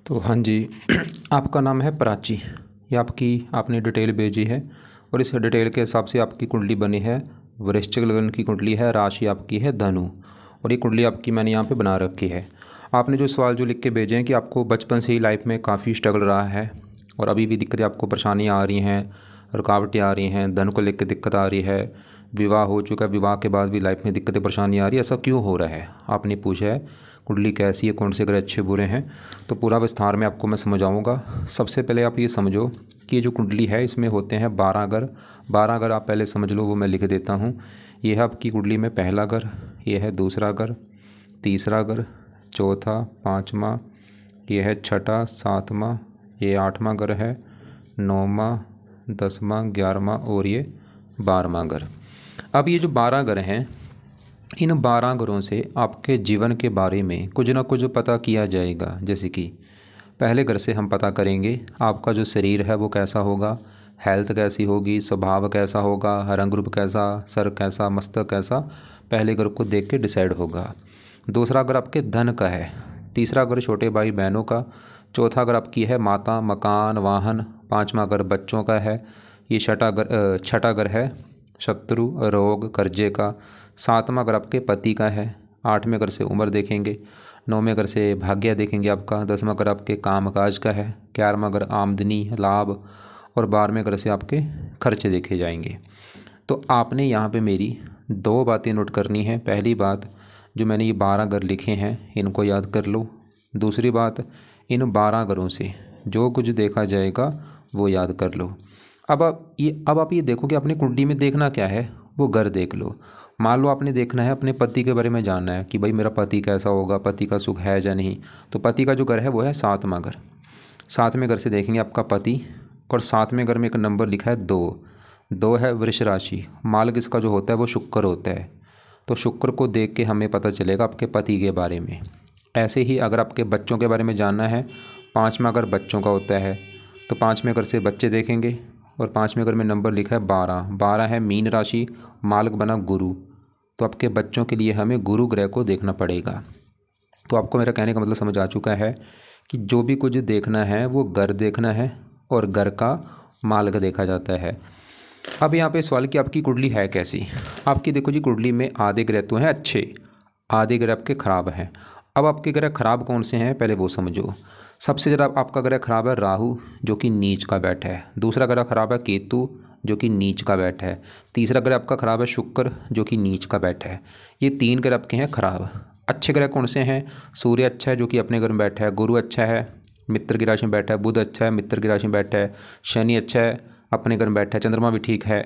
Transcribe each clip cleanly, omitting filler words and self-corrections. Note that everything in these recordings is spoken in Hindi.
तो हाँ जी, आपका नाम है प्राची। ये आपने डिटेल भेजी है और इस डिटेल के हिसाब से आपकी कुंडली बनी है। वृश्चिक लगन की कुंडली है, राशि आपकी है धनु, और ये कुंडली आपकी मैंने यहाँ पे बना रखी है। आपने जो सवाल जो लिख के भेजे हैं कि आपको बचपन से ही लाइफ में काफ़ी स्ट्रगल रहा है और अभी भी दिक्कतें, आपको परेशानियाँ आ रही हैं, रुकावटें आ रही हैं, धन को लेकर दिक्कत आ रही है, विवाह हो चुका है, विवाह के बाद भी लाइफ में दिक्कतें परेशानियाँ आ रही है, ऐसा क्यों हो रहा है आपने पूछा है। कुंडली कैसी है, कौन से ग्रह अच्छे बुरे हैं, तो पूरा विस्तार में आपको मैं समझाऊंगा। सबसे पहले आप ये समझो कि ये जो कुंडली है इसमें होते हैं 12 घर। 12 घर आप पहले समझ लो, वो मैं लिख देता हूँ। ये है आपकी कुंडली में पहला घर, ये है दूसरा घर, तीसरा घर, चौथा, पाँचवा, ये है छठा, सातवां, ये 8वां घर है, 9वां, 10वां, 11वां और ये 12वां घर। अब ये जो 12 घर हैं, इन 12 घरों से आपके जीवन के बारे में कुछ ना कुछ पता किया जाएगा। जैसे कि पहले घर से हम पता करेंगे आपका जो शरीर है वो कैसा होगा, हेल्थ कैसी होगी, स्वभाव कैसा होगा, रंग रूप कैसा, सर कैसा, मस्तक कैसा, पहले घर को देख के डिसाइड होगा। दूसरा घर आपके धन का है, तीसरा घर छोटे भाई बहनों का, चौथा घर आपकी है माता, मकान, वाहन, पाँचवा घर बच्चों का है, ये छठा घर है शत्रु, रोग, कर्जे का, सातवां घर आपके पति का है, 8वें घर से उम्र देखेंगे, 9वें घर से भाग्य देखेंगे आपका, 10वां घर आपके कामकाज का है, 11वां घर आमदनी, लाभ, और 12वें घर से आपके खर्चे देखे जाएंगे। तो आपने यहाँ पे मेरी 2 बातें नोट करनी है। पहली बात, जो मैंने ये 12 घर लिखे हैं इनको याद कर लो। दूसरी बात, इन 12 घरों से जो कुछ देखा जाएगा वो याद कर लो। अब आप ये देखो कि अपनी कुंडली में देखना क्या है, वो घर देख लो। मान लो आपने देखना है अपने पति के बारे में जानना है कि भाई मेरा पति कैसा होगा, पति का सुख है या नहीं, तो पति का जो घर है वो है 7वां घर। 7वें घर से देखेंगे आपका पति, और 7वें घर में एक नंबर लिखा है 2। 2 है वृष राशि, मालिक इसका जो होता है वो शुक्र होता है। तो शुक्र को देख के हमें पता चलेगा आपके पति के बारे में। ऐसे ही अगर आपके बच्चों के बारे में जानना है, 5वां घर बच्चों का होता है, तो 5वें घर से बच्चे देखेंगे, और 5वें घर में नंबर लिखा है 12। 12 है मीन राशि, मालिक बना गुरु, तो आपके बच्चों के लिए हमें गुरु ग्रह को देखना पड़ेगा। तो आपको मेरा कहने का मतलब समझ आ चुका है कि जो भी कुछ देखना है वो घर देखना है, और घर का मालिक देखा जाता है। अब यहाँ पे सवाल कि आपकी कुंडली है कैसी। आपकी देखो जी, कुंडली में आधे ग्रह तो हैं अच्छे, आधे ग्रह आपके खराब हैं। अब आपके ग्रह खराब कौन से हैं पहले वो समझो। सबसे ज़्यादा आपका ग्रह खराब है राहु, जो कि नीच का बैठ है। दूसरा ग्रह खराब है केतु, जो कि नीच का बैठ है। तीसरा ग्रह आपका खराब है शुक्र, जो कि नीच का बैठ है। ये 3 ग्रह आपके हैं खराब। अच्छे ग्रह कौन से हैं? सूर्य अच्छा है, जो कि अपने घर में बैठा है। गुरु अच्छा है, मित्र की राशि में बैठा है। बुध अच्छा है, मित्र की राशि में बैठा है। शनि अच्छा है, अपने घर में बैठा है। चंद्रमा भी ठीक है।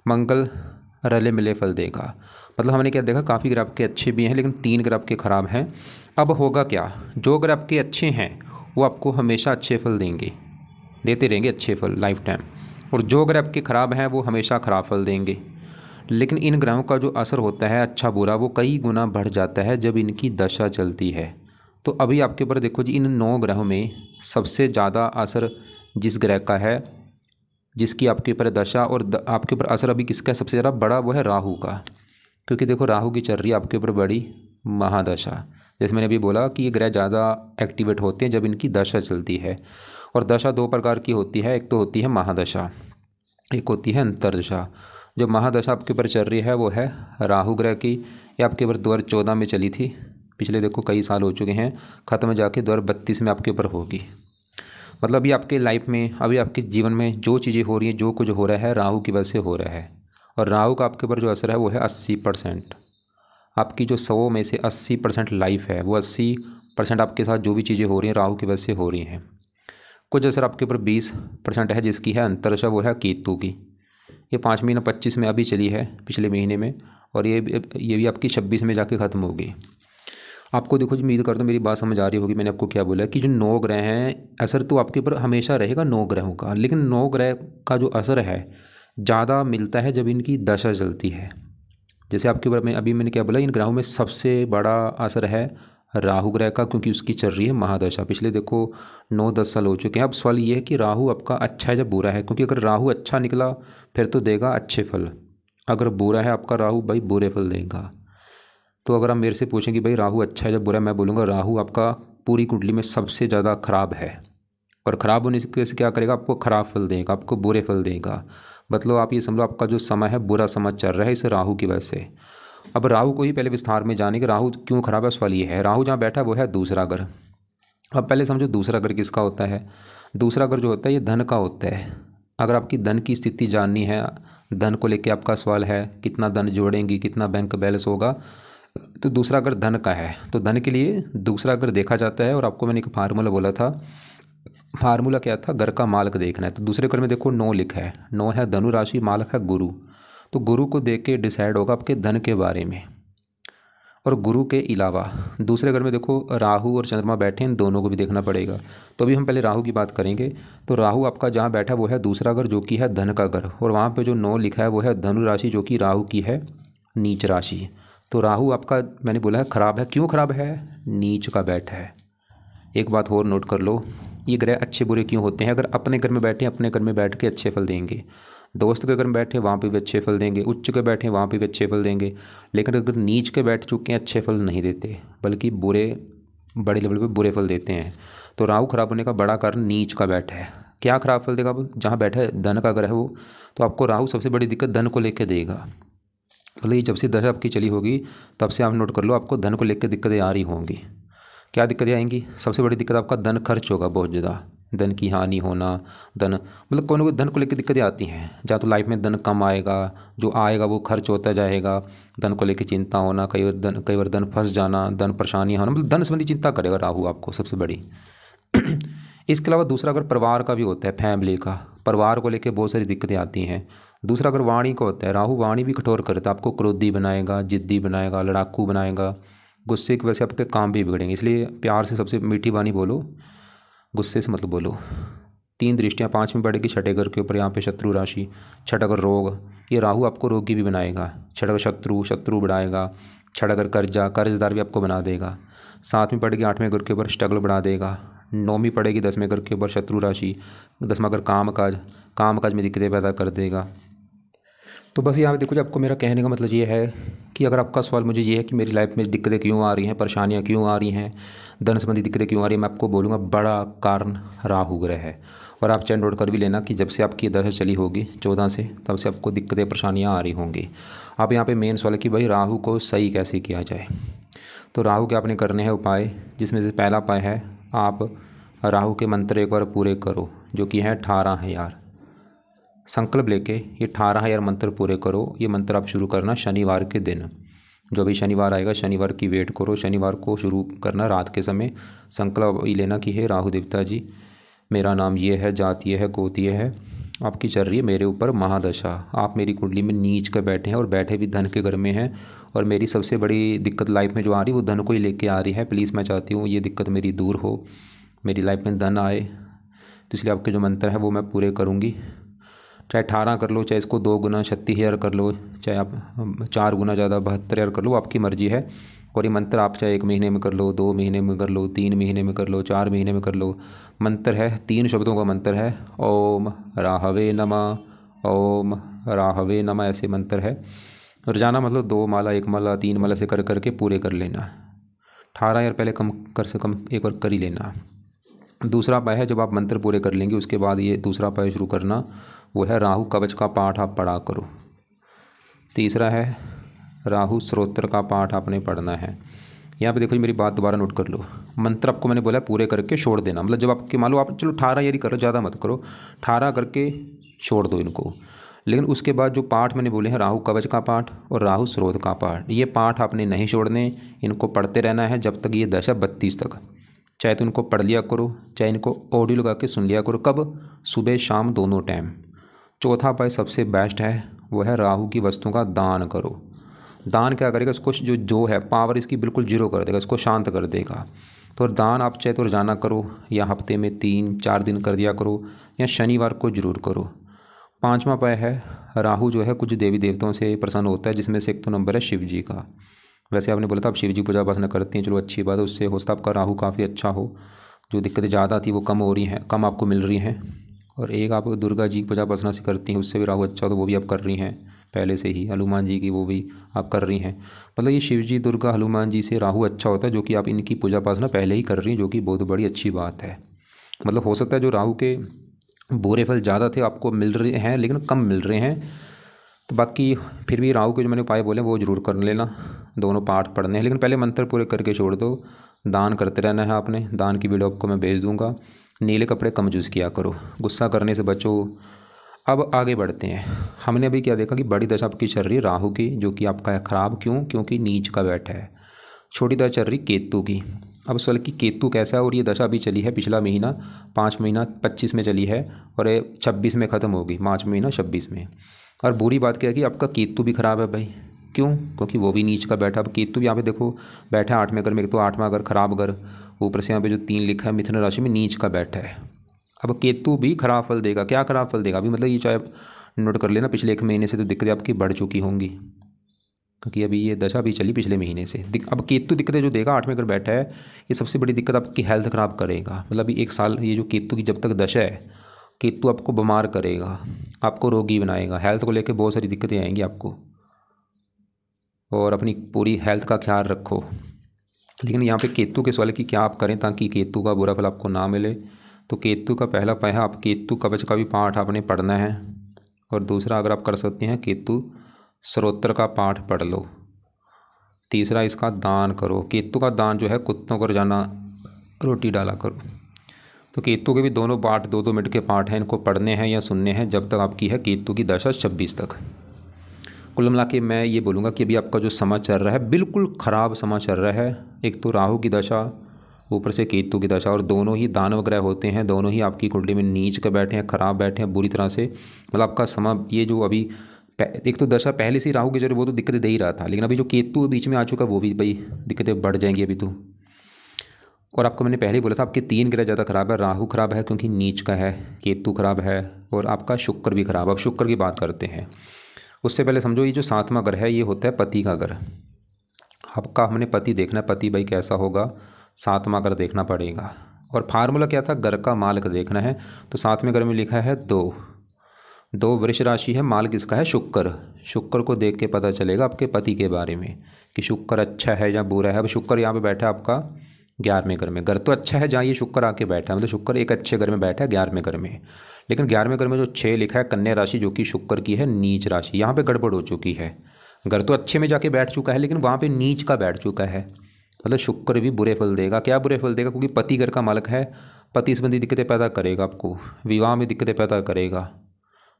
मंगल रले मिले फल देगा। मतलब हमने क्या देखा, काफ़ी ग्रह आपके अच्छे भी हैं, लेकिन 3 ग्रह आपके खराब हैं। अब होगा क्या, जो ग्रह आपके अच्छे हैं वो आपको हमेशा अच्छे फल देंगे, देते रहेंगे अच्छे फल लाइफ टाइम, और जो ग्रह आपके खराब हैं वो हमेशा खराब फल देंगे। लेकिन इन ग्रहों का जो असर होता है अच्छा बुरा, वो कई गुना बढ़ जाता है जब इनकी दशा चलती है। तो अभी आपके ऊपर देखो जी, इन 9 ग्रहों में सबसे ज़्यादा असर जिस ग्रह का है, जिसकी आपके ऊपर दशा और आपके ऊपर असर अभी किसका सबसे ज़्यादा बड़ा, वो है राहु का। क्योंकि देखो राहु की चल रही है आपके ऊपर बड़ी महादशा। जैसे मैंने अभी बोला कि ये ग्रह ज़्यादा एक्टिवेट होते हैं जब इनकी दशा चलती है। और दशा 2 प्रकार की होती है, एक तो होती है महादशा, एक होती है अंतर्दशा। जो महादशा आपके ऊपर चल रही है वो है राहु ग्रह की। ये आपके ऊपर 2014 में चली थी, पिछले देखो कई साल हो चुके हैं, ख़त्म जाके 2032 में आपके ऊपर होगी। मतलब अभी आपके लाइफ में, अभी आपके जीवन में जो चीज़ें हो रही हैं, जो कुछ हो रहा है, राहु की वजह से हो रहा है। और राहु का आपके ऊपर जो असर है वो है 80%। आपकी जो 100 में से 80% लाइफ है, वो 80% आपके साथ जो भी चीज़ें हो रही हैं राहु की वजह से हो रही हैं। कुछ असर आपके ऊपर 20% है, जिसकी है अंतर्दशा, वो है केतु की। ये 5 महीना 25 में अभी चली है, पिछले महीने में, और ये भी आपकी 26 में जाके ख़त्म होगी। आपको देखो जी, उम्मीद करता हूँ मेरी बात समझ आ रही होगी। मैंने आपको क्या बोला कि जो 9 ग्रह हैं, असर तो आपके ऊपर हमेशा रहेगा 9 ग्रहों का, लेकिन 9 ग्रह का जो असर है ज़्यादा मिलता है जब इनकी दशा चलती है। जैसे आपके ऊपर मैंने क्या बोला, इन ग्रहों में सबसे बड़ा असर है राहु ग्रह का, क्योंकि उसकी चल रही है महादशा। पिछले देखो 9-10 साल हो चुके हैं। अब सवाल ये है कि राहु आपका अच्छा है या बुरा है, क्योंकि अगर राहु अच्छा निकला फिर तो देगा अच्छे फल, अगर बुरा है आपका राहु भाई बुरे फल देगा। तो अगर आप मेरे से पूछें कि भाई राहु अच्छा है या बुरा है, मैं बोलूँगा राहु आपका पूरी कुंडली में सबसे ज़्यादा खराब है, और ख़राब होने की वजह से क्या करेगा, आपको ख़राब फल देगा, आपको बुरे फल देगा। मतलब आप ये समझो आपका जो समय है बुरा समय चल रहा है इस राहु की वजह से। अब राहु को ही पहले विस्तार में जाने कि राहु क्यों खराब है, सवाल ये है। राहु जहाँ बैठा है वो है दूसरा घर। अब पहले समझो दूसरा घर किसका होता है। दूसरा घर जो होता है ये धन का होता है। अगर आपकी धन की स्थिति जाननी है, धन को लेके आपका सवाल है कितना धन जोड़ेंगी, कितना बैंक बैलेंस होगा, तो दूसरा घर धन का है। तो धन के लिए दूसरा घर देखा जाता है। और आपको मैंने एक फार्मूला बोला था, फार्मूला क्या था, घर का मालक देखना है। तो दूसरे घर में देखो 9 लिखा है, 9 है धनु राशि, मालक है गुरु। तो गुरु को देख के डिसाइड होगा आपके धन के बारे में। और गुरु के अलावा दूसरे घर में देखो राहु और चंद्रमा बैठे हैं, इन दोनों को भी देखना पड़ेगा। तो अभी हम पहले राहु की बात करेंगे। तो राहु आपका जहाँ बैठा वो है दूसरा घर, जो कि है धन का घर। और वहाँ पे जो 9 लिखा है वो है धनु राशि, जो कि राहु की है नीच राशि। तो राहु आपका मैंने बोला है खराब है। क्यों खराब है, नीच का बैठा है। एक बात और नोट कर लो, ये ग्रह अच्छे बुरे क्यों होते हैं। अगर अपने घर में बैठे, अपने घर में बैठ के अच्छे फल देंगे, दोस्त के घर में बैठे वहाँ पे भी अच्छे फल देंगे, उच्च के बैठे वहाँ पे भी अच्छे फल देंगे। लेकिन अगर नीच के बैठ चुके हैं अच्छे फल नहीं देते, बल्कि बुरे, बड़े लेवल पे बुरे फल देते हैं। तो राहु खराब होने का बड़ा कारण नीच का बैठा है। क्या खराब फल देगा, जहाँ बैठा है धन का घर है वो, तो आपको राहु सबसे बड़ी दिक्कत धन को लेकर देगा। मतलब ये जब से दशा आपकी चली होगी तब से आप नोट कर लो आपको धन को लेकर दिक्कतें आ रही होंगी। क्या दिक्कतें आएंगी, सबसे बड़ी दिक्कत आपका धन खर्च होगा बहुत ज़्यादा, धन की हानि होना, धन मतलब कोई ना कोई धन को लेकर दिक्कतें आती हैं। या तो लाइफ में धन कम आएगा, जो आएगा वो खर्च होता जाएगा, धन को लेकर चिंता होना, कई बार धन फंस जाना, धन परेशानियाँ होना, मतलब धन संबंधी चिंता करेगा राहु आपको सबसे बड़ी। इसके अलावा दूसरा अगर परिवार का भी होता है, फैमिली का, परिवार को लेकर बहुत सारी दिक्कतें आती हैं। दूसरा अगर वाणी का होता है, राहु वाणी भी कठोर करता है, आपको क्रोधी बनाएगा, जिद्दी बनाएगा, लड़ाकू बनाएगा। गुस्से की वजह से आपके काम भी बिगड़ेंगे, इसलिए प्यार से सबसे मीठी वाणी बोलो, गुस्से से मत बोलो। 3 दृष्टियाँ 5 में पड़ेगी छठे घर के ऊपर, यहाँ पे शत्रु राशि, छठा घर रोग, ये राहु आपको रोगी भी बनाएगा। छठा घर शत्रु बढ़ाएगा। छठा घर कर्जदार भी आपको बना देगा। 7वीं पड़ेगी 8वें घर के ऊपर, स्ट्रगल बढ़ा देगा। 9वीं पड़ेगी 10वें घर के ऊपर, शत्रु राशि, 10वां घर कामकाज में दिक्कतें पैदा कर देगा। तो बस यहाँ पे देखो, आपको मेरा कहने का मतलब ये है कि अगर आपका सवाल मुझे ये है कि मेरी लाइफ में दिक्कतें क्यों आ रही हैं, परेशानियाँ क्यों आ रही हैं, धन संबंधी दिक्कतें क्यों आ रही हैं, मैं आपको बोलूँगा बड़ा कारण राहु ग्रह है। और आप चाहे नोट कर भी लेना कि जब से आपकी दशा चली होगी 14 से, तब से आपको दिक्कतें परेशानियाँ आ रही होंगी। आप यहाँ पे मेन सवाल है कि भाई राहु को सही कैसे किया जाए। तो राहु के आपने करने हैं उपाय, जिसमें से पहला उपाय है आप राहु के मंत्र एक बार पूरे करो, जो कि है 18,000। संकल्प लेके ये 18,000 मंत्र पूरे करो। ये मंत्र आप शुरू करना शनिवार के दिन, जो भी शनिवार आएगा शनिवार की वेट करो, शनिवार को शुरू करना रात के समय। संकल्प ये लेना कि हे राहु देवता जी, मेरा नाम ये है, जात ये है, गोत ये है, आपकी चल रही है मेरे ऊपर महादशा, आप मेरी कुंडली में नीच कर बैठे हैं और बैठे भी धन के घर में हैं, और मेरी सबसे बड़ी दिक्कत लाइफ में जो आ रही है वो धन को ही लेके आ रही है। प्लीज़ मैं चाहती हूँ ये दिक्कत मेरी दूर हो, मेरी लाइफ में धन आए। तो इसलिए आपके जो मंत्र है वो मैं पूरे करूँगी। चाहे 18 कर लो, चाहे इसको 2 गुना 36,000 कर लो, चाहे आप 4 गुना ज़्यादा 72,000 कर लो, आपकी मर्जी है। और ये मंत्र आप चाहे 1 महीने में कर लो, 2 महीने में कर लो, 3 महीने में कर लो, 4 महीने में कर लो। मंत्र है 3 शब्दों का मंत्र है, ओम राहवे नमः, ओम राहवे नमः, ऐसे मंत्र है। रोजाना मतलब 2 माला, 1 माला, 3 माला से कर करके पूरे कर लेना। 18,000 पहले कम कर से कम एक बार कर ही लेना। दूसरा उपाय है, जब आप मंत्र पूरे कर लेंगे उसके बाद ये दूसरा उपाय शुरू करना, वो है राहु कवच का पाठ आप पढ़ा करो। तीसरा है राहु स्तोत्र का पाठ आपने पढ़ना है। यहाँ पे देखो मेरी बात दोबारा नोट कर लो, मंत्र आपको मैंने बोला पूरे करके छोड़ देना। मतलब जब आपके मान लो आप चलो 18 करो, ज़्यादा मत करो, 18 करके छोड़ दो इनको। लेकिन उसके बाद जो पाठ मैंने बोले हैं, राहु कवच का पाठ और राहु स्रोत का पाठ, ये पाठ आपने नहीं छोड़ने, इनको पढ़ते रहना है जब तक ये दशा 32 तक। चाहे तो इनको पढ़ लिया करो, चाहे इनको ऑडियो लगा के सुन लिया करो। कब? सुबह शाम दोनों टाइम। चौथा उपाय सबसे बेस्ट है, वो है राहु की वस्तुओं का दान करो। दान क्या करेगा, इसको जो है पावर इसकी बिल्कुल जीरो कर देगा, इसको शांत कर देगा। तो दान आप चाहे तो रोजाना करो, या हफ्ते में 3-4 दिन कर दिया करो, या शनिवार को जरूर करो। 5वां उपाय है, राहु जो है कुछ देवी देवताओं से प्रसन्न होता है, जिसमें से एक तो नंबर है शिव जी का। वैसे आपने बोला था आप शिव जी पूजा उपासना करती हैं, चलो अच्छी बात है, उससे हो सकता है आपका राहु काफ़ी अच्छा हो, जो दिक्कतें ज़्यादा थी वो कम हो रही हैं, कम आपको मिल रही हैं। और एक आप दुर्गा जी पूजा उपासना से करती हैं, उससे भी राहु अच्छा हो तो वो भी आप कर रही हैं, पहले से ही हनुमान जी की वो भी आप कर रही हैं। मतलब ये शिव जी, दुर्गा, हनुमान जी से राहु अच्छा होता है, जो कि आप इनकी पूजा उपासना पहले ही कर रही हैं, जो कि बहुत बड़ी अच्छी बात है। मतलब हो सकता है जो राहु के बुरे फल ज़्यादा थे आपको मिल रहे हैं, लेकिन कम मिल रहे हैं। तो बाकी फिर भी राहु के जो मैंने उपाय बोले वो ज़रूर कर लेना, दोनों पाठ पढ़ने हैं। लेकिन पहले मंत्र पूरे करके छोड़ दो। दान करते रहना है आपने, दान की वीडियो आपको मैं भेज दूंगा। नीले कपड़े कम यूज़ किया करो, गुस्सा करने से बचो। अब आगे बढ़ते हैं। हमने अभी क्या देखा कि बड़ी दशा आपकी चल रही है राहु की, जो कि आपका है ख़राब। क्यों? क्योंकि नीच का बैठा है। छोटी दशा चल रही केतु की। अब सवाल कि केतु कैसा है, और ये दशा अभी चली है पिछला महीना 5 महीना 25 में चली है, और ये 26 में ख़त्म होगी, मार्च महीना 26 में। और बुरी बात क्या है कि आपका केतु भी ख़राब है भाई। क्यों? क्योंकि वो भी नीच का बैठा। अब केतु भी यहाँ पे देखो बैठा है 8वें घर में, एक तो 8वां घर खराब घर, ऊपर से यहाँ पे जो 3 लिखा है मिथुन राशि में नीच का बैठा है। अब केतु भी खराब फल देगा। क्या खराब फल देगा अभी? मतलब ये चाहे नोट कर लेना, पिछले 1 महीने से तो दिक्कतें आपकी बढ़ चुकी होंगी, क्योंकि अभी ये दशा भी चली पिछले महीने से। अब केतु दिक्कतें जो देगा 8वें घर बैठा है, ये सबसे बड़ी दिक्कत आपकी हेल्थ ख़राब करेगा। मतलब अभी 1 साल ये जो केतु की जब तक दशा है, केतु आपको बीमार करेगा, आपको रोगी बनाएगा। हेल्थ को लेकर बहुत सारी दिक्कतें आएंगी आपको, और अपनी पूरी हेल्थ का ख्याल रखो। लेकिन यहाँ पे केतु के सवाल की क्या आप करें ताकि केतु का बुरा फल आपको ना मिले। तो केतु का पहला उपाय है, आप केतु कवच का भी पाठ आपने पढ़ना है। और दूसरा, अगर आप कर सकते हैं, केतु स्तोत्र का पाठ पढ़ लो। तीसरा, इसका दान करो। केतु का दान जो है कुत्तों को रोजाना रोटी डाला करो। तो केतु के भी दोनों पाठ 2-2 मिनट के पाठ हैं, इनको पढ़ने हैं या सुनने हैं जब तक आपकी है केतु की दशा 26 तक। कुल मिला के मैं ये बोलूँगा कि अभी आपका जो समय चल रहा है बिल्कुल ख़राब समय चल रहा है। एक तो राहु की दशा, ऊपर से केतु की दशा, और दोनों ही दानव ग्रह होते हैं, दोनों ही आपकी कुंडली में नीच के बैठे हैं, ख़राब बैठे हैं बुरी तरह से। मतलब आपका समय ये जो अभी एक तो दशा पहले से राहु के जरिए वो तो दिक्कतें दे ही रहा था, लेकिन अभी जो केतु बीच में आ चुका वो भी भाई दिक्कतें बढ़ जाएंगी अभी तो। और आपको मैंने पहले ही बोला था आपके 3 ग्रह ज़्यादा ख़राब है। राहु ख़राब है क्योंकि नीच का है, केतु ख़राब है, और आपका शुक्र भी ख़राब। अब शुक्र की बात करते हैं। उससे पहले समझो ये जो 7वां घर है ये होता है पति का घर। आपका हमने पति देखना है, पति भाई कैसा होगा, 7वां घर देखना पड़ेगा। और फार्मूला क्या था? घर का मालिक देखना है। तो 7वें घर में लिखा है 2 वृष राशि है, माल किसका है? शुक्र। शुक्र को देख के पता चलेगा आपके पति के बारे में कि शुक्र अच्छा है या बुरा है। अब शुक्र यहाँ पे बैठा है आपका 11वें घर में। घर तो अच्छा है जहाँ ये शुक्र आके बैठा है, मतलब शुक्र एक अच्छे घर में बैठा है 11वें घर में। लेकिन 11वें घर में जो 6 लिखा है कन्या राशि, जो कि शुक्र की है नीच राशि, यहाँ पे गड़बड़ हो चुकी है। घर तो अच्छे में जाके बैठ चुका है, लेकिन वहाँ पे नीच का बैठ चुका है। मतलब शुक्र भी बुरे फल देगा। क्या बुरे फल देगा? क्योंकि पति घर का मालिक है, पति संबंधी दिक्कतें पैदा करेगा, आपको विवाह में दिक्कतें पैदा करेगा।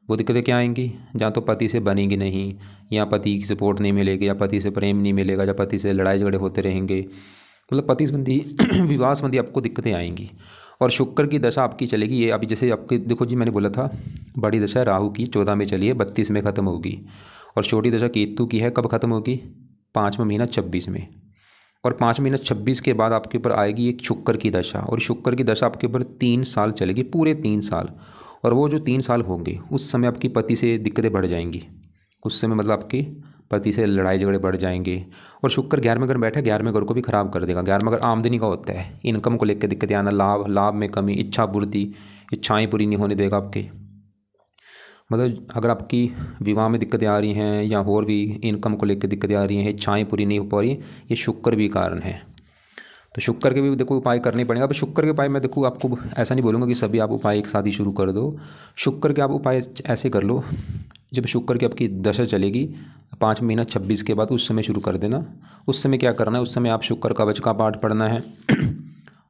वो दिक्कतें क्या आएंगी? जहाँ तो पति से बनेंगी नहीं, या पति की सपोर्ट नहीं मिलेगी, या पति से प्रेम नहीं मिलेगा, या पति से लड़ाई झगड़े होते रहेंगे। मतलब पति संबंधी विवाह संबंधी आपको दिक्कतें आएंगी। और शुक्र की दशा आपकी चलेगी, ये अभी जैसे आपके देखो जी, मैंने बोला था बड़ी दशा राहु की 14 में चली है, 32 में ख़त्म होगी। और छोटी दशा केतु की है, कब ख़त्म होगी? 5वां महीना 26 में। और 5 महीना 26 के बाद आपके ऊपर आएगी एक शुक्र की दशा, और शुक्र की दशा आपके ऊपर 3 साल चलेगी, पूरे 3 साल। और वो जो 3 साल होंगे उस समय आपकी पति से दिक्कतें बढ़ जाएंगी। उस समय मतलब आपके पति से लड़ाई झगड़े बढ़ जाएंगे। और शुक्र 11वें घर में बैठा है, 11वें घर को भी खराब कर देगा। 11वां घर आमदनी का होता है, इनकम को लेकर दिक्कतें आना, लाभ में कमी, इच्छा पूर्ति, इच्छाएं पूरी नहीं होने देगा आपके। मतलब अगर आपकी विवाह में दिक्कतें आ रही हैं, या और भी इनकम को लेकर दिक्कतें आ रही हैं, इच्छाएं पूरी नहीं हो पा रही, ये शुक्र भी कारण है। तो शुक्र के भी देखो उपाय करने पड़ेंगे। अब शुक्र के उपाय मैं देखो आपको ऐसा नहीं बोलूँगा कि सभी आप उपाय एक साथ ही शुरू कर दो। शुक्र के आप उपाय ऐसे कर लो, जब शुक्र की आपकी दशा चलेगी 5 महीना 26 के बाद, उस समय शुरू कर देना। उस समय क्या करना है? उस समय आप शुक्र कवच का पाठ पढ़ना है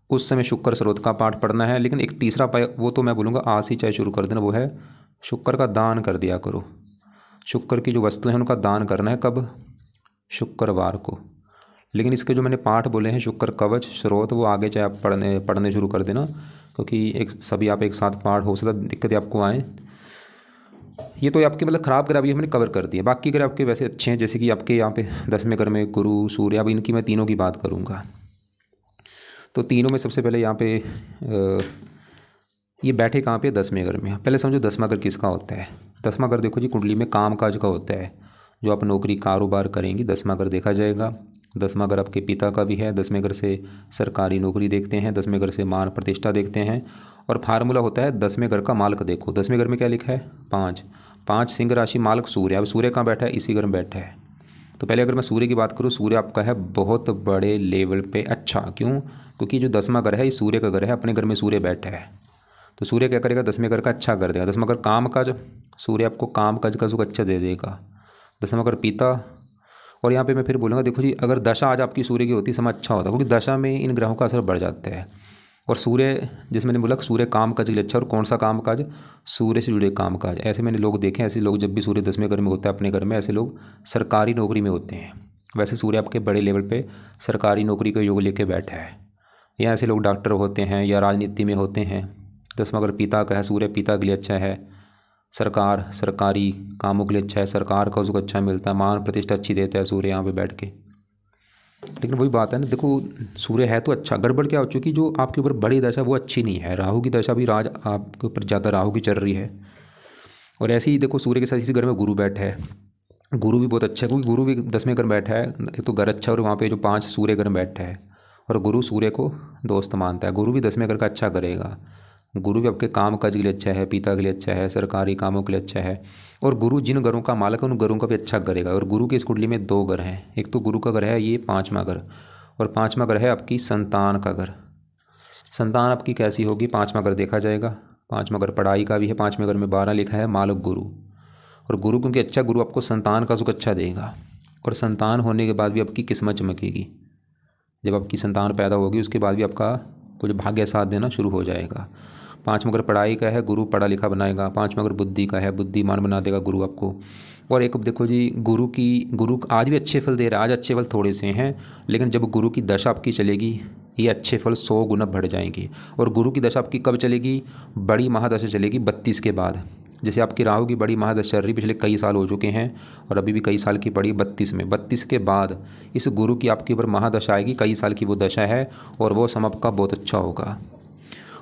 उस समय शुक्र स्तोत्र का पाठ पढ़ना है। लेकिन एक तीसरा उपाय वो तो मैं बोलूँगा आज ही चाहे शुरू कर देना, वो है शुक्र का दान कर दिया करो। शुक्र की जो वस्तुएं हैं उनका दान करना है, कब? शुक्रवार को। लेकिन इसके जो मैंने पाठ बोले हैं शुक्र कवच स्रोत, वो आगे चाहे आप पढ़ने शुरू कर देना, क्योंकि एक सभी आप एक साथ पाठ हो सकता दिक्कतें आपको आएँ। ये तो आपके मतलब ख़राब ग्रह अभी हमने कवर कर दिया। बाकी ग्रह आपके वैसे अच्छे हैं, जैसे कि आपके यहाँ पे 10वें घर में गुरु सूर्य, अब इनकी मैं तीनों की बात करूँगा। तो तीनों में सबसे पहले यहाँ पे ये बैठे कहाँ पे? 10वें घर में। पहले समझो 10वां घर किसका होता है। 10वां घर देखो जी कुंडली में काम काज का होता है, जो आप नौकरी कारोबार करेंगी 10वां घर देखा जाएगा। 10वां घर आपके पिता का भी है। 10वें घर से सरकारी नौकरी देखते हैं, 10वें घर से मान प्रतिष्ठा देखते हैं। और फार्मूला होता है 10वें घर का मालिक देखो। 10वें घर में क्या लिखा है? 5। 5 सिंह राशि मालक सूर्य। अब सूर्य कहाँ बैठा है? इसी घर में बैठा है। तो पहले अगर मैं सूर्य की बात करूँ, सूर्य आपका है बहुत बड़े लेवल पे अच्छा। क्यों? क्योंकि जो 10वां घर है ये सूर्य का घर है, अपने घर में सूर्य बैठा है। तो सूर्य क्या करेगा? 10वें घर का अच्छा कर देगा। 10वां घर काम काज, सूर्य आपको काम काज का सुख अच्छा दे देगा। 10वां घर पिता। और यहाँ पे मैं फिर बोलूँगा, देखो जी, अगर दशा आज आपकी सूर्य की होती समय अच्छा होता, क्योंकि दशा में इन ग्रहों का असर बढ़ जाता है। और सूर्य, जैसे मैंने बोला, सूर्य काम काज के लिए अच्छा। और कौन सा काम काज? सूर्य से जुड़े काम काज। ऐसे मैंने लोग देखे, ऐसे लोग जब भी सूर्य 10वें घर में होता है अपने घर में, ऐसे लोग सरकारी नौकरी में होते हैं। वैसे सूर्य आपके बड़े लेवल पे सरकारी नौकरी का योग लेके बैठा है। या ऐसे लोग डॉक्टर होते हैं या राजनीति में होते हैं। 10वां घर पिता का है, सूर्य पिता के लिए अच्छा है। सरकार, सरकारी कामों के लिए अच्छा है, सरकार का उसको अच्छा मिलता है, मान प्रतिष्ठा अच्छी देता है सूर्य यहाँ पे बैठ के। लेकिन वही बात है ना, देखो सूर्य है तो अच्छा, गड़बड़ क्या हो चुकी, जो आपके ऊपर बड़ी दशा वो अच्छी नहीं है। राहु की दशा भी राज आपके ऊपर ज़्यादा राहु की चल रही है। और ऐसे ही देखो सूर्य के साथ इसी घर में गुरु बैठा है। गुरु भी बहुत अच्छा है, क्योंकि गुरु भी 10वें घर में बैठा है। एक तो घर अच्छा, और वहाँ पे जो 5 सूर्य घर में बैठा है। और गुरु सूर्य को दोस्त मानता है। गुरु भी 10वें घर का अच्छा करेगा। गुरु भी आपके काम काज के लिए अच्छा है, पिता के लिए अच्छा है, सरकारी कामों के लिए अच्छा है। और गुरु जिन घरों का मालक है उन घरों का भी अच्छा करेगा। और गुरु की इस कुंडली में 2 घर हैं। एक तो गुरु का घर है ये 5वां घर, और 5वां घर है आपकी संतान का घर। संतान आपकी कैसी होगी? 5वां घर देखा जाएगा। 5वां घर पढ़ाई का भी है। 5वें घर में 12 लिखा है, मालक गुरु। और गुरु क्योंकि अच्छा, गुरु आपको संतान का सुख अच्छा देगा। और संतान होने के बाद भी आपकी किस्मत चमकेगी। जब आपकी संतान पैदा होगी उसके बाद भी आपका कुछ भाग्य साथ देना शुरू हो जाएगा। 5वां घर पढ़ाई का है, गुरु पढ़ा लिखा बनाएगा। 5वां घर बुद्धि का है, बुद्धिमान बना देगा गुरु आपको। और एक देखो जी, गुरु आज भी अच्छे फल दे रहा है। आज अच्छे फल थोड़े से हैं, लेकिन जब गुरु की दशा आपकी चलेगी, ये अच्छे फल 100 गुना बढ़ जाएंगे। और गुरु की दशा आपकी कब चलेगी? बड़ी महादशा चलेगी 32 के बाद। जैसे आपकी राहु की बड़ी महादशा चल रही, पिछले कई साल हो चुके हैं, और अभी भी कई साल की पड़ी 32 में। 32 के बाद इस गुरु की आपके ऊपर महादशा आएगी, कई साल की वो दशा है, और वो समय आपका बहुत अच्छा होगा।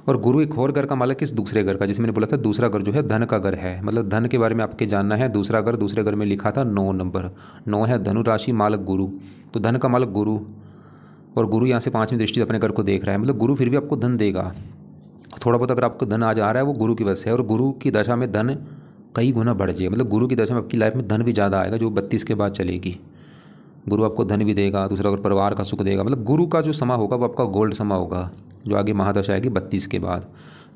और गुरु एक और घर का मालक किस? दूसरे घर का। जिसमें मैंने बोला था दूसरा घर जो है धन का घर है, मतलब धन के बारे में आपके जानना है। दूसरा घर, दूसरे घर में लिखा था 9 नंबर, 9 है धनु राशि मालक गुरु। तो धन का मालक गुरु, और गुरु यहाँ से 5वीं दृष्टि अपने घर को देख रहा है। मतलब गुरु फिर भी आपको धन देगा। थोड़ा बहुत अगर आपको धन आज आ रहा है वो गुरु की वजह से है। और गुरु की दशा में धन कई गुना बढ़ जाएगा। मतलब गुरु की दशा में आपकी लाइफ में धन भी ज़्यादा आएगा, जो 32 के बाद चलेगी। गुरु आपको धन भी देगा, दूसरा अगर परिवार का सुख देगा। मतलब गुरु का जो समय होगा वो आपका गोल्ड समय होगा, जो आगे महादशा आएगी 32 के बाद।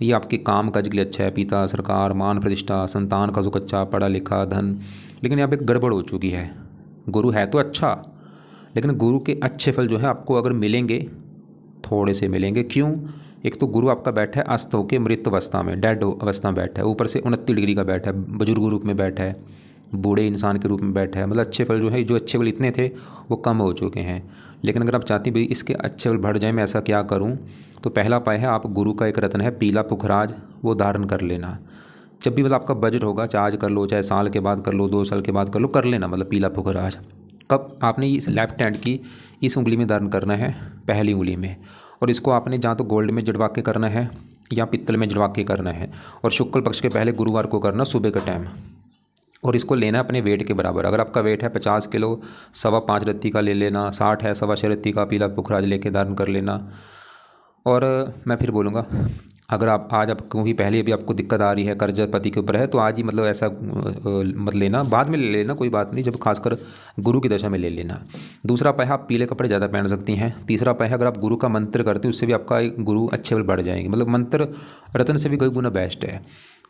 ये आपके काम काज के लिए अच्छा है, पिता, सरकार, मान प्रतिष्ठा, संतान का सुख अच्छा, पढ़ा लिखा, धन। लेकिन यहाँ पे गड़बड़ हो चुकी है। गुरु है तो अच्छा, लेकिन गुरु के अच्छे फल जो है आपको अगर मिलेंगे, थोड़े से मिलेंगे। क्यों? एक तो गुरु आपका बैठा है अस्त होकर मृत अवस्था में, डेड अवस्था में बैठा है। ऊपर से 29 डिग्री का बैठा है, बुजुर्ग रूप में बैठा है, बूढ़े इंसान के रूप में बैठा है। मतलब अच्छे फल जो है, जो अच्छे फल इतने थे वो कम हो चुके हैं। लेकिन अगर आप चाहती भाई इसके अच्छे फल बढ़ जाए, मैं ऐसा क्या करूं? तो पहला उपाय है, आप गुरु का एक रत्न है पीला पुखराज, वो धारण कर लेना। जब भी मतलब आपका बजट होगा, चाहे आज कर लो, चाहे साल के बाद कर लो, 2 साल के बाद कर लो, कर लेना। मतलब पीला पुखराज कब आपने इस लेफ्ट हैंड की इस उंगली में धारण करना है, पहली उंगली में। और इसको आपने जहाँ तो गोल्ड में जड़वा के करना है या पित्तल में जड़वा के करना है। और शुक्ल पक्ष के पहले गुरुवार को करना, सुबह का टाइम। और इसको लेना है अपने वेट के बराबर। अगर आपका वेट है 50 किलो, 5.25 रत्ती का ले लेना। 60 है, 6.25 रत्ती का पीला पुखराज लेके धारण कर लेना। और मैं फिर बोलूँगा, अगर आप आज आपको भी पहले भी आपको दिक्कत आ रही है, कर्जा पति के ऊपर है, तो आज ही मतलब ऐसा मत लेना, बाद में ले लेना, कोई बात नहीं, जब खासकर गुरु की दशा में ले लेना। दूसरा उपाय, आप पीले कपड़े ज़्यादा पहन सकती हैं। तीसरा उपाय, अगर आप गुरु का मंत्र करते हो उससे भी आपका गुरु अच्छे बल बढ़ जाएंगे। मतलब मंत्र रत्न से भी कई गुना बेस्ट है।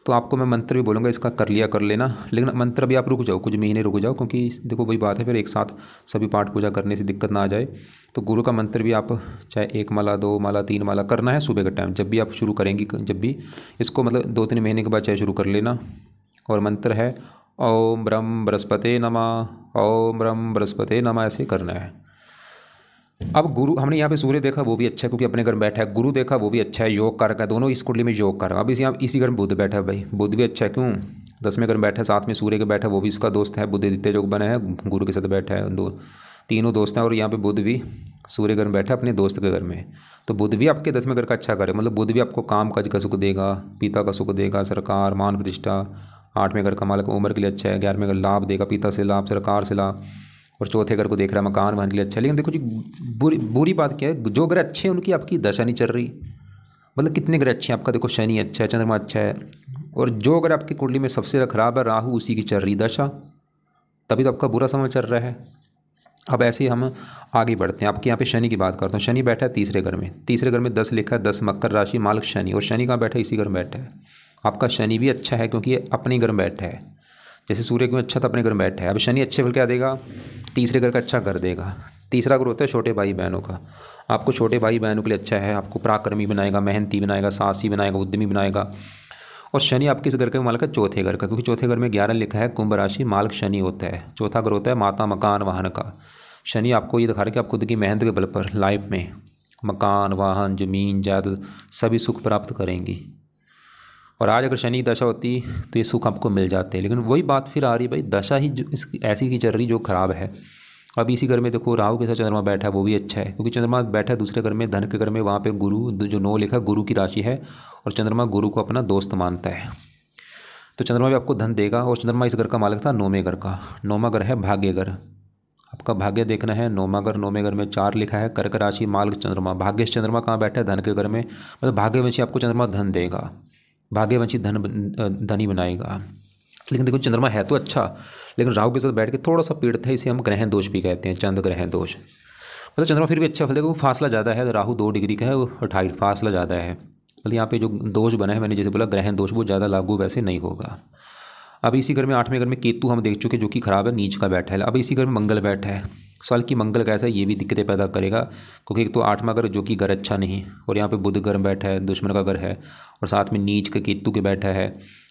तो आपको मैं मंत्र भी बोलूँगा, इसका कर लिया कर लेना। लेकिन मंत्र भी आप रुक जाओ, कुछ महीने रुक जाओ, क्योंकि देखो वही बात है, फिर एक साथ सभी पाठ पूजा करने से दिक्कत ना आ जाए। तो गुरु का मंत्र भी आप चाहे 1 माला, 2 माला, 3 माला करना है सुबह के टाइम, जब भी आप शुरू करेंगी, जब भी इसको मतलब 2-3 महीने के बाद चाहे शुरू कर लेना। और मंत्र है ओम ब्रह्म बृहस्पते नमः, ओम ब्रह्म बृहस्पते नमः, ऐसे करना है। अब गुरु, हमने यहाँ पे सूर्य देखा वो भी अच्छा है क्योंकि अपने घर में बैठा है। गुरु देखा वो भी अच्छा है, योग कारक है, दोनों इस कुंडली में योग कारक। अब इसी घर में बुध बैठा है भाई, बुध भी अच्छा है। क्यों? 10वें घर में बैठा है, साथ में सूर्य के बैठा है, वो भी इसका दोस्त है। बुधादित्य योग बना है, गुरु के साथ बैठा है, तीनों दोस्त हैं। और यहाँ पे बुध भी सूर्य घर में बैठा है अपने दोस्त के घर में। तो बुध भी आपके 10वें घर का अच्छा करे, मतलब बुध भी आपको काम काज का सुख देगा, पिता का सुख देगा, सरकार, मान प्रतिष्ठा। 8वें घर का मालक उम्र के लिए अच्छा है। 11वें घर लाभ देगा, पिता से लाभ, सरकार से लाभ। और चौथे घर को देख रहा है, मकान वाहन के लिए अच्छा है। लेकिन देखो जी, बुरी बात क्या है, जो ग्रह अच्छे हैं उनकी आपकी दशा नहीं चल रही। मतलब कितने ग्रह अच्छे हैं आपका, देखो शनि अच्छा है, चंद्रमा अच्छा है, और जो अगर आपकी कुंडली में सबसे ज़्यादा खराब है राहु, उसी की चल रही दशा, तभी तो आपका बुरा समय चल रहा है। अब ऐसे ही हम आगे बढ़ते हैं। आपके यहाँ पे शनि की बात करता हूँ। शनि बैठा है तीसरे घर में, तीसरे घर में 10 लिखा है, 10 मकर राशि, मालक शनि। और शनि कहाँ बैठा है? इसी घर में बैठा है। आपका शनि भी अच्छा है क्योंकि ये अपने घर में बैठा है। जैसे सूर्य क्यों अच्छा था, अपने घर में बैठा है। अब शनि अच्छे फल क्या देगा? तीसरे घर का अच्छा कर देगा। तीसरा घर होता है छोटे भाई बहनों का। आपको छोटे भाई बहनों के लिए अच्छा है, आपको पराक्रमी बनाएगा, मेहनती बनाएगा, साहसी बनाएगा, उद्यमी बनाएगा। और शनि आपके इस घर का मालक है चौथे घर का, क्योंकि चौथे घर में 11 लिखा है, कुंभ राशि, मालक शनि होता है। चौथा घर होता है माता, मकान, वाहन का। शनि आपको ये दिखा रहा है कि आप खुद की मेहनत के बल पर लाइफ में मकान, वाहन, ज़मीन, जायदाद सभी सुख प्राप्त करेंगी। और आज अगर शनि की दशा होती तो ये सुख आपको मिल जाते। लेकिन वही बात फिर आ रही, भाई दशा ही जो इसकी ऐसी की चल रही जो ख़राब है। अब इसी घर में देखो राहु के साथ चंद्रमा बैठा है, वो भी अच्छा है क्योंकि चंद्रमा बैठा है दूसरे घर में, धन के घर में। वहाँ पे गुरु जो 9 लिखा है, गुरु की राशि है और चंद्रमा गुरु को अपना दोस्त मानता है। तो चंद्रमा भी आपको धन देगा। और चंद्रमा इस घर का मालिक था 9वें घर का। 9वां घर है भाग्य घर। आपका भाग्य देखना है। 9वां घर, 9वें घर में 4 लिखा है, कर्क राशि, मालक चंद्रमा। भाग्य चंद्रमा कहाँ बैठा है? धन के घर में। मतलब भाग्यवंशी आपको चंद्रमा धन देगा, भाग्यवंशी धनी बनाएगा। लेकिन देखो चंद्रमा है तो अच्छा, लेकिन राहु के साथ बैठ के थोड़ा सा पीड़ित है। इसे हम ग्रहण दोष भी कहते हैं, चंद्र ग्रहण दोष। मतलब चंद्रमा फिर भी अच्छा फल देगा, वो फासला ज़्यादा है। राहु 2 डिग्री का है, वो 28, फासला ज़्यादा है। मतलब यहाँ पे जो दोष बना है, मैंने जैसे बोला ग्रहण दोष, वो ज़्यादा लागू वैसे नहीं होगा। अब इसी घर में 8वें घर में केतु हम देख चुके, जो कि खराब है, नीच का बैठा है। अब इसी घर में मंगल बैठा है। सवाल की मंगल कैसा है, ये भी दिक्कतें पैदा करेगा क्योंकि एक तो 8वां घर जो कि घर अच्छा नहीं, और यहाँ पे बुध घर बैठा है, दुश्मन का घर है, और साथ में नीच के केतु के बैठा है।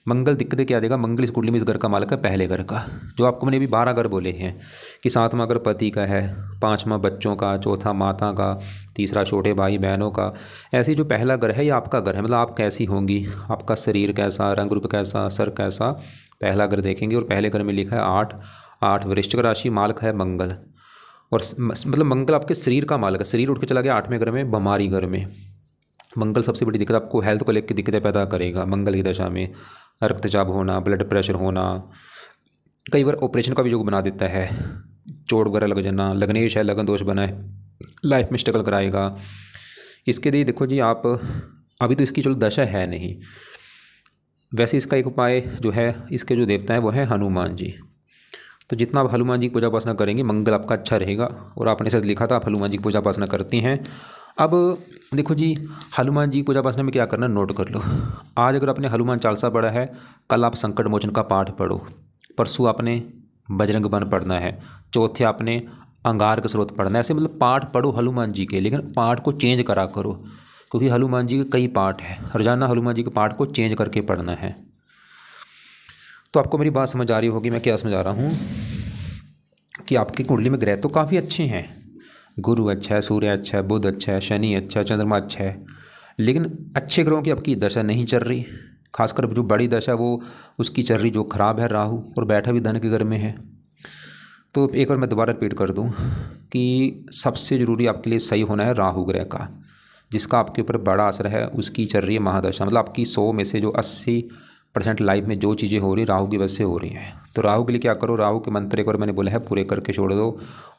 मंगल दिक्कतें क्या देगा? मंगल इस कुंडली में इस घर का मालिक है पहले घर का, जो आपको मैंने अभी 12 घर बोले हैं कि 7वां घर पति का है, 5वां बच्चों का, चौथा माता का, तीसरा छोटे भाई बहनों का। ऐसे जो पहला घर है ये आपका घर है। मतलब आप कैसी होंगी, आपका शरीर कैसा, रंग रूप कैसा, सर कैसा, पहला घर देखेंगे। और पहले घर में लिखा है 8 वृश्चिक राशि, मालिक है मंगल। और मतलब मंगल आपके शरीर का मालिक है। शरीर उठ के चला गया 8वें घर में, बीमारी घर में। मंगल सबसे बड़ी दिक्कत, आपको हेल्थ को लेकर दिक्कतें पैदा करेगा मंगल की दशा में। रक्तचाप होना, ब्लड प्रेशर होना, कई बार ऑपरेशन का भी योग बना देता है, चोट वगैरह लग जाना, लग्नेश है, लगन दोष बना है, लाइफ में स्ट्रगल कराएगा। इसके लिए देखो जी, आप अभी तो इसकी चलो दशा है नहीं, वैसे इसका एक उपाय जो है, इसके जो देवता है वो है हनुमान जी। तो जितना आप हनुमान जी की पूजा उपासना करेंगे मंगल आपका अच्छा रहेगा। और आपने शायद लिखा था आप हनुमान जी की पूजा उपासना करती हैं। अब देखो जी, हनुमान जी की पूजा उपासना में क्या करना, नोट कर लो। आज अगर आपने हनुमान चालीसा पढ़ा है, कल आप संकट मोचन का पाठ पढ़ो, परसों आपने बजरंग बन पढ़ना है, चौथे आपने अंगार का स्रोत पढ़ना है। ऐसे मतलब पाठ पढ़ो हनुमान जी के, लेकिन पाठ को चेंज करा करो क्योंकि हनुमान जी के कई पाठ हैं। रोजाना हनुमान जी के पाठ को चेंज करके पढ़ना है। तो आपको मेरी बात समझ आ रही होगी मैं क्या समझा रहा हूँ कि आपकी कुंडली में ग्रह तो काफ़ी अच्छे हैं। गुरु अच्छा है, सूर्य अच्छा है, बुध अच्छा है, शनि अच्छा है, चंद्रमा अच्छा है, लेकिन अच्छे ग्रहों की आपकी दशा नहीं चल रही। खासकर जो बड़ी दशा वो उसकी चल रही जो खराब है, राहु, और बैठा भी धन के घर में है। तो एक बार मैं दोबारा रिपीट कर दूं कि सबसे ज़रूरी आपके लिए सही होना है राहु ग्रह का, जिसका आपके ऊपर बड़ा असर है, उसकी चल रही है महादशा। मतलब आपकी 100 में से जो 80% लाइफ में जो चीज़ें हो रही राहु की वजह से हो रही हैं। तो राहु के लिए क्या करो, राहु के मंत्र एक बार मैंने बोला है पूरे करके छोड़ दो।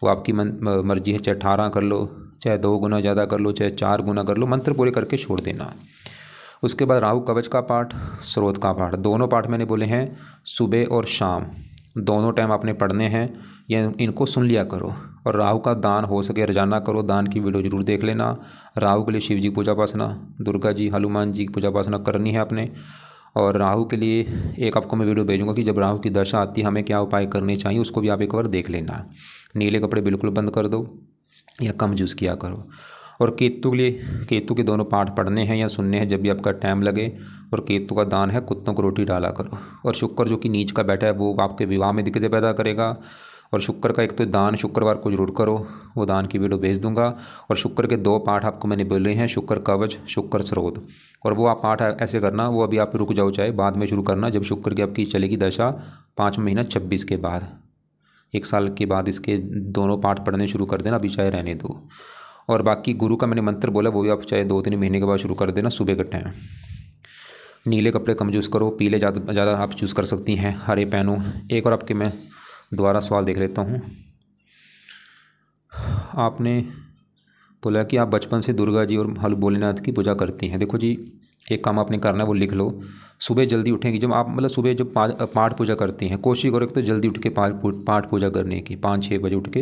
वो आपकी मर्जी है, चाहे 18 कर लो, चाहे 2 गुना ज़्यादा कर लो, चाहे 4 गुना कर लो, मंत्र पूरे करके छोड़ देना। उसके बाद राहु कवच का पाठ, स्रोत का पाठ, दोनों पाठ मैंने बोले हैं सुबह और शाम, दोनों टाइम आपने पढ़ने हैं। या इनको सुन लिया करो। और राहु का दान हो सके रोजाना करो, दान की वीडियो जरूर देख लेना। राहु के लिए शिव जी पूजा उपासना, दुर्गा जी, हनुमान जी की पूजा उपासना करनी है आपने। और राहु के लिए एक आपको मैं वीडियो भेजूंगा कि जब राहु की दशा आती है हमें क्या उपाय करने चाहिए, उसको भी आप एक बार देख लेना। नीले कपड़े बिल्कुल बंद कर दो या कम यूज़ किया करो। और केतु के लिए केतु के दोनों पाठ पढ़ने हैं या सुनने हैं जब भी आपका टाइम लगे। और केतु का दान है, कुत्तों को रोटी डाला करो। और शुक्र जो कि नीच का बैठा है वो आपके विवाह में दिक्कतें पैदा करेगा। और शुक्र का एक तो दान शुक्रवार को जरूर करो, वो दान की वीडियो भेज दूंगा। और शुक्र के 2 पाठ आपको मैंने बोले हैं, शुक्र कवच, शुक्र स्रोत। और वो आप पाठ ऐसे करना, वो अभी आप रुक जाओ, चाहे बाद में शुरू करना जब शुक्र की आपकी चलेगी दशा 5वां महीना 26 के बाद, 1 साल के बाद इसके दोनों पाठ पढ़ने शुरू कर देना, अभी चाहे रहने दो। और बाकी गुरु का मैंने मंत्र बोला वो भी आप चाहे 2-3 महीने के बाद शुरू कर देना सुबह के टाइम। नीले कपड़े कम चूज़ करो, पीले ज़्यादा आप चूज़ कर सकती हैं, हरे पहनो। एक और आपके मैं दोबारा सवाल देख लेता हूँ। आपने बोला कि आप बचपन से दुर्गा जी और भोलेनाथ की पूजा करती हैं। देखो जी, एक काम आपने करना है वो लिख लो। सुबह जल्दी उठेंगी जब आप, मतलब सुबह जब पाठ पूजा करती हैं, कोशिश करो तो जल्दी उठ के पाठ पूजा करने की, 5-6 बजे उठ के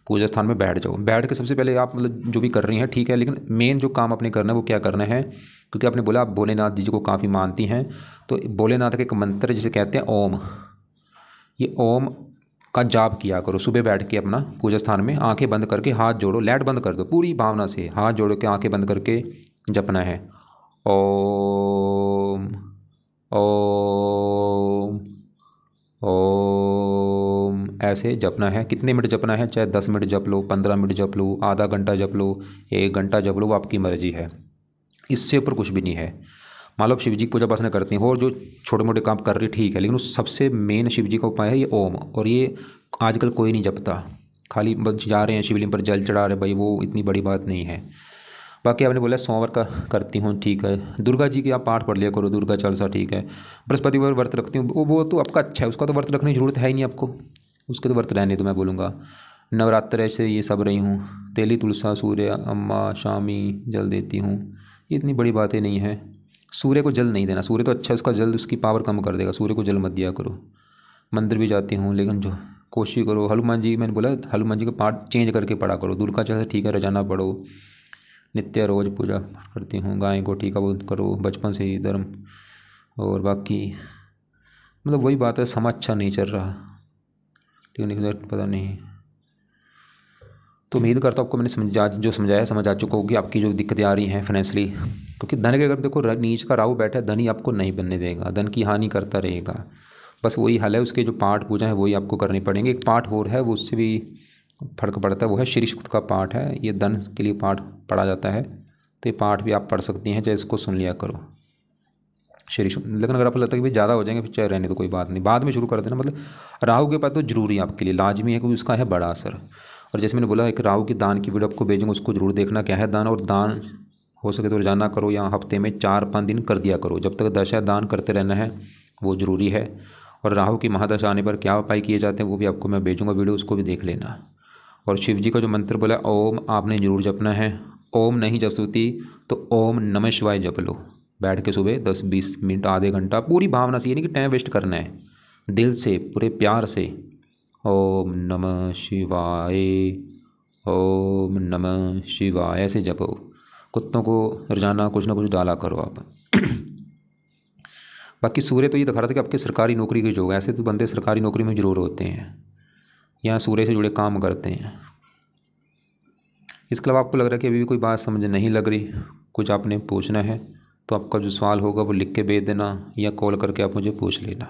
पूजा स्थान में बैठ जाओ। बैठ के सबसे पहले आप मतलब जो भी कर रही हैं ठीक है, लेकिन मेन जो काम आपने करना है वो क्या करना है, क्योंकि आपने बोला आप भोलेनाथ जी को काफ़ी मानती हैं, तो भोलेनाथ का एक मंत्र जिसे कहते हैं ओम, ये ओम का जाप किया करो सुबह बैठ के अपना पूजा स्थान में, आंखें बंद करके हाथ जोड़ो, लाइट बंद कर दो, पूरी भावना से हाथ जोड़ के आंखें बंद करके जपना है ओम ओम ओम, ऐसे जपना है। कितने मिनट जपना है, चाहे 10 मिनट जप लो, 15 मिनट जप लो, आधा घंटा जप लो, 1 घंटा जप लो, वो आपकी मर्जी है, इससे ऊपर कुछ भी नहीं है। मान लो आप शिव जी की पूजा उपासना करती हैं और जो छोटे मोटे काम कर रही ठीक है, लेकिन उस सबसे मेन शिव जी का उपाय है ये ओम, और ये आजकल कोई नहीं जपता, खाली बस जा रहे हैं शिवलिंग पर जल चढ़ा रहे, भाई वो इतनी बड़ी बात नहीं है। बाकी आपने बोला सोमवार का करती हूँ ठीक है, दुर्गा जी की आप पाठ पढ़ लिया करो, दुर्गा चालीसा ठीक है, बृहस्पतिवार व्रत रखती हूँ, वो तो आपका अच्छा है, उसका तो व्रत रखने की जरूरत है ही नहीं आपको, उसके तो व्रत रहने तो मैं बोलूँगा। नवरात्र ऐसे ये सब रही हूँ, तेली तुलसा सूर्य अम्मा शामी जल देती हूँ, ये इतनी बड़ी बातें नहीं है। सूर्य को जल नहीं देना, सूर्य तो अच्छा है, उसका जल उसकी पावर कम कर देगा, सूर्य को जल मत दिया करो। मंदिर भी जाती हूँ, लेकिन जो कोशिश करो, हनुमान जी मैंने बोला हनुमान जी का पाठ चेंज करके पढ़ा करो, दुर्गा चालीसा ठीक है रोजाना पढ़ो, नित्य रोज़ पूजा करती हूँ, गाय को टीका वो करो, बचपन से ही धर्म। और बाकी मतलब वही बात है, समाज अच्छा नहीं चल रहा, ठीक है, पता नहीं। तो उम्मीद करता हूँ आपको मैंने जो समझाया समझ आ चुका होगी, आपकी जो दिक्कतें आ रही हैं फाइनेंशियली, क्योंकि धन के अगर देखो नीच का राहु बैठा है, धन ही आपको नहीं बनने देगा, धन की हानि करता रहेगा, बस वही हल है। उसके जो पाठ पूजा है वही आपको करनी पड़ेंगे। एक पाठ और है वो उससे भी फर्क पड़ता है, वो है श्री सूक्त का पाठ है, ये धन के लिए पाठ पढ़ा जाता है, तो ये पाठ भी आप पढ़ सकती हैं, चाहे इसको सुन लिया करो श्री सूक्त। लेकिन अगर आपको लगता है कि भाई ज़्यादा हो जाएंगे फिर चाहे रहने तो कोई बात नहीं, बाद में शुरू कर देना, मतलब राहु के पास तो जरूरी है आपके लिए, लाजमी है, क्योंकि उसका है बड़ा असर। और जैसे मैंने बोला एक राहु की दान की वीडियो आपको भेजूँगा, उसको जरूर देखना क्या है दान, और दान हो सके तो रोजाना करो या हफ्ते में 4-5 दिन कर दिया करो, जब तक दशा दान करते रहना है, वो ज़रूरी है। और राहु की महादशा आने पर क्या उपाय किए जाते हैं वो भी आपको मैं भेजूँगा वीडियो, उसको भी देख लेना। और शिव जी का जो मंत्र बोला ओम, आपने जरूर जपना है। ओम नहीं जप सकती तो ओम नमः शिवाय जप लो, बैठ के सुबह 10-20 मिनट आधे घंटा पूरी भावना से, ये नहीं कि टाइम वेस्ट करना है, दिल से पूरे प्यार से ओम नमः शिवाय ओम नमः शिवाय ऐसे जपो। कुत्तों को रोजाना कुछ ना कुछ डाला करो आप। बाकी सूर्य तो ये दिखा रहा था कि आपकी सरकारी नौकरी के जो, ऐसे तो बंदे सरकारी नौकरी में जरूर होते हैं, यहाँ सूर्य से जुड़े काम करते हैं। इसके अलावा आपको लग रहा है कि अभी भी कोई बात समझ नहीं लग रही, कुछ आपने पूछना है तो आपका जो सवाल होगा वो लिख के भेज देना या कॉल करके आप मुझे पूछ लेना।